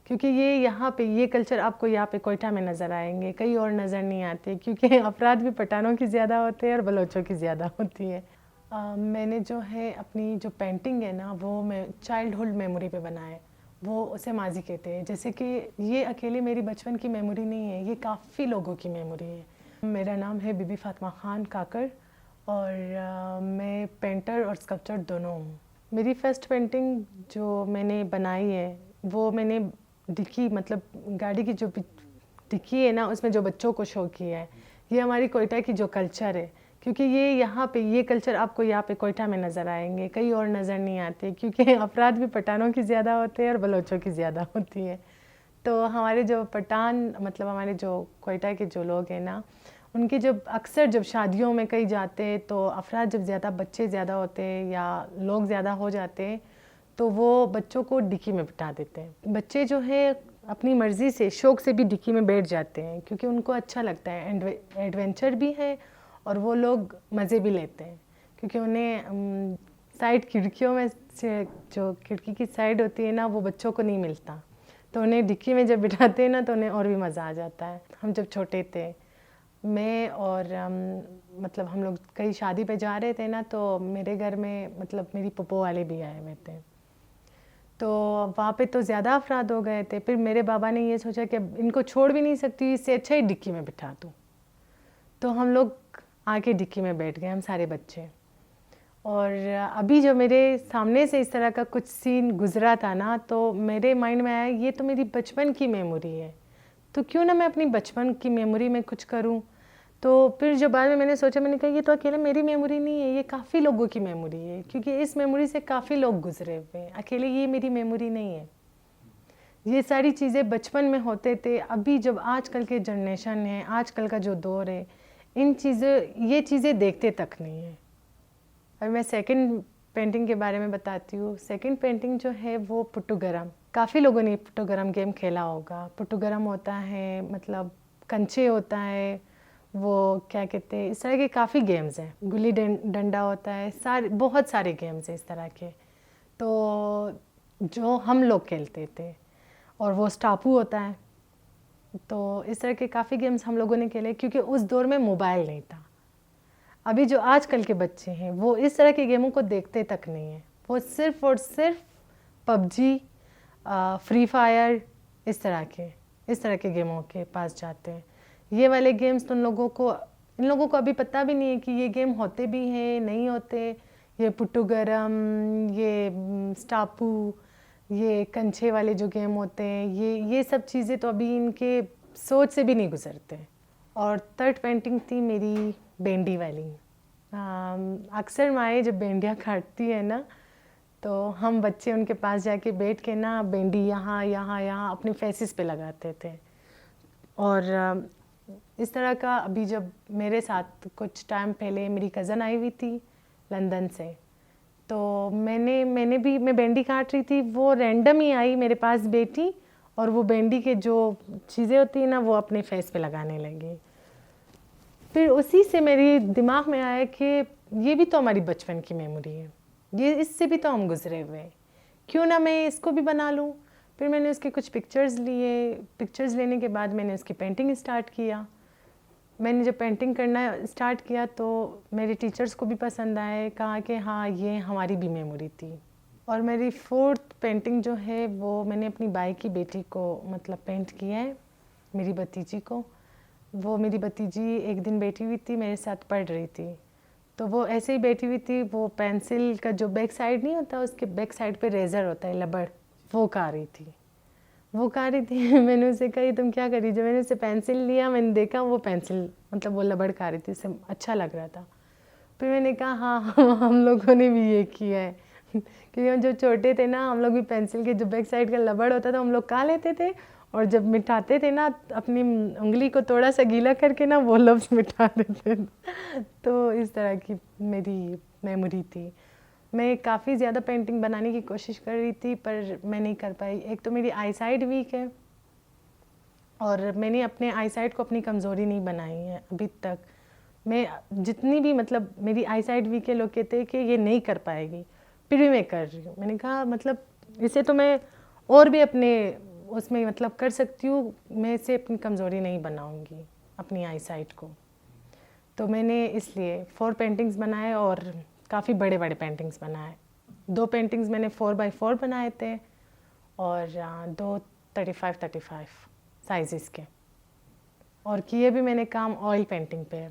क्योंकि ये यहाँ पे ये कल्चर आपको यहाँ पे कोयटा में नज़र आएंगे, कहीं और नज़र नहीं आते, क्योंकि अपराध भी पठानों की ज़्यादा होते हैं और बलोचों की ज़्यादा होती है। मैंने जो है अपनी जो पेंटिंग है ना, वो मैं चाइल्डहुड मेमोरी पे बनाए, वो उसे माजी कहते हैं। जैसे कि ये अकेले मेरी बचपन की मेमोरी नहीं है, ये काफ़ी लोगों की मेमोरी है। मेरा नाम है बीबी फातिमा खान काकर और मैं पेंटर और स्कल्पचर दोनों हूँ। मेरी फर्स्ट पेंटिंग जो मैंने बनाई है वो मैंने डिक्की, मतलब गाड़ी की जो डिक्की है ना, उसमें जो बच्चों को शो किया है। ये हमारी कोयटा की जो कल्चर है, क्योंकि ये यहाँ पे ये कल्चर आपको यहाँ पे कोयटा में नज़र आएंगे, कहीं और नज़र नहीं आते, क्योंकि अपराध भी पठानों की ज़्यादा होते हैं और बलोचों की ज़्यादा होती है। तो हमारे जो पठान, मतलब हमारे जो कोयटा के जो लोग हैं ना, उनके जब अक्सर जब शादियों में कहीं जाते हैं तो अफराद जब ज़्यादा बच्चे ज़्यादा होते हैं या लोग ज़्यादा हो जाते हैं तो वो बच्चों को डिक्की में बिठा देते हैं। बच्चे जो है अपनी मर्ज़ी से शौक़ से भी डिक्की में बैठ जाते हैं, क्योंकि उनको अच्छा लगता है, एडवेंचर भी है और वो लोग मज़े भी लेते हैं, क्योंकि उन्हें साइड खिड़कियों में से जो खिड़की की साइड होती है ना, वो बच्चों को नहीं मिलता, तो उन्हें डिक्की में जब बिठाते हैं ना तो उन्हें और भी मज़ा आ जाता है। हम जब छोटे थे, मैं और मतलब हम लोग कहीं शादी पे जा रहे थे ना, तो मेरे घर में मतलब मेरी पप्पो वाले भी आए हुए थे, तो वहाँ पे तो ज़्यादा अफराद हो गए थे। फिर मेरे बाबा ने ये सोचा कि अब इनको छोड़ भी नहीं सकती, इससे अच्छा ही डिक्की में बिठा दूँ। तो हम लोग आके डिक्की में बैठ गए, हम सारे बच्चे। और अभी जो मेरे सामने से इस तरह का कुछ सीन गुजरा था ना, तो मेरे माइंड में आया ये तो मेरी बचपन की मेमोरी है, तो क्यों ना मैं अपनी बचपन की मेमोरी में कुछ करूं। तो फिर जो बाद में मैंने सोचा, मैंने कहा ये तो अकेले मेरी मेमोरी नहीं है, ये काफ़ी लोगों की मेमोरी है, क्योंकि इस मेमोरी से काफ़ी लोग गुजरे हुए हैं, अकेले ये मेरी मेमोरी नहीं है। ये सारी चीज़ें बचपन में होते थे, अभी जब आजकल के जनरेशन है, आजकल का जो दौर है, ये चीज़ें देखते तक नहीं है। और मैं सेकंड पेंटिंग के बारे में बताती हूँ। सेकंड पेंटिंग जो है वो पुट्टुगरम, काफ़ी लोगों ने पुट्टुगरम गेम खेला होगा। पुट्टुगरम होता है मतलब कंचे होता है, वो क्या कहते हैं, इस तरह के काफ़ी गेम्स हैं, गुल्ली डंडा होता है, बहुत सारे गेम्स हैं इस तरह के, तो जो हम लोग खेलते थे। और वो स्टापू होता है, तो इस तरह के काफ़ी गेम्स हम लोगों ने खेले, क्योंकि उस दौर में मोबाइल नहीं था। अभी जो आजकल के बच्चे हैं वो इस तरह के गेमों को देखते तक नहीं हैं, वो सिर्फ़ और सिर्फ पबजी, फ्री फायर, इस तरह के गेमों के पास जाते हैं। ये वाले गेम्स तो इन लोगों को अभी पता भी नहीं है कि ये गेम होते भी हैं, नहीं होते। ये पुट्टुगरम, ये स्टापू, ये कंचे वाले जो गेम होते हैं, ये सब चीज़ें तो अभी इनके सोच से भी नहीं गुजरते। और थर्ड पेंटिंग थी मेरी बेंडी वाली। अक्सर माएँ जब बेंडियाँ काटती है ना, तो हम बच्चे उनके पास जाके बैठ के ना बेंडी यहाँ यहाँ यहाँ अपने फेसेस पे लगाते थे। और इस तरह का अभी जब मेरे साथ कुछ टाइम पहले मेरी कज़न आई हुई थी लंदन से, तो मैं बेंडी काट रही थी, वो रैंडम ही आई मेरे पास बैठी और वो बेंडी के जो चीज़ें होती हैं ना वो अपने फेस पे लगाने लगी। फिर उसी से मेरे दिमाग में आया कि ये भी तो हमारी बचपन की मेमोरी है, ये इससे भी तो हम गुजरे हुए हैं, क्यों ना मैं इसको भी बना लूँ। फिर मैंने उसके कुछ पिक्चर्स लिए, पिक्चर्स लेने के बाद मैंने उसकी पेंटिंग स्टार्ट किया। मैंने जब पेंटिंग करना स्टार्ट किया तो मेरे टीचर्स को भी पसंद आए, कहा कि हाँ ये हमारी भी मेमोरी थी। और मेरी फोर्थ पेंटिंग जो है वो मैंने अपनी भाई की बेटी को मतलब पेंट किया है, मेरी भतीजी को। वो मेरी भतीजी एक दिन बैठी हुई थी, मेरे साथ पढ़ रही थी, तो वो ऐसे ही बैठी हुई थी, वो पेंसिल का जो बैक साइड नहीं होता, उसके बैक साइड पे रेज़र होता है, लबड़, वो खा रही थी। मैंने उसे कही तुम क्या करी? जब मैंने उसे पेंसिल लिया, मैंने देखा वो पेंसिल मतलब वो लबड़ खा रही थी, उसे अच्छा लग रहा था। फिर मैंने कहा हाँ हम लोगों ने भी ये किया है क्योंकि हम जब छोटे थे ना, हम लोग भी पेंसिल के जो बैक साइड का लबड़ होता था हम लोग खा लेते थे, और जब मिटाते थे ना अपनी उंगली को थोड़ा सा गीला करके ना वो लफ्ज़ मिटा देते थे। तो इस तरह की मेरी मेमोरी थी। मैं काफ़ी ज़्यादा पेंटिंग बनाने की कोशिश कर रही थी पर मैं नहीं कर पाई। एक तो मेरी आई साइट वीक है और मैंने अपने आई साइट को अपनी कमज़ोरी नहीं बनाई है अभी तक। मैं जितनी भी मतलब मेरी आई साइट वीक है, लोग कहते हैं कि ये नहीं कर पाएगी, फिर भी मैं कर रही हूँ। मैंने कहा मतलब इसे तो मैं और भी अपने उसमें मतलब कर सकती हूँ, मैं इसे अपनी कमज़ोरी नहीं बनाऊँगी अपनी आई साइट को। तो मैंने इसलिए 4 पेंटिंग्स बनाए और काफ़ी बड़े बड़े पेंटिंग्स बनाए। 2 पेंटिंग्स मैंने 4x4 बनाए थे और 2 35x35 साइज़ के, और किए भी मैंने काम ऑयल पेंटिंग पे।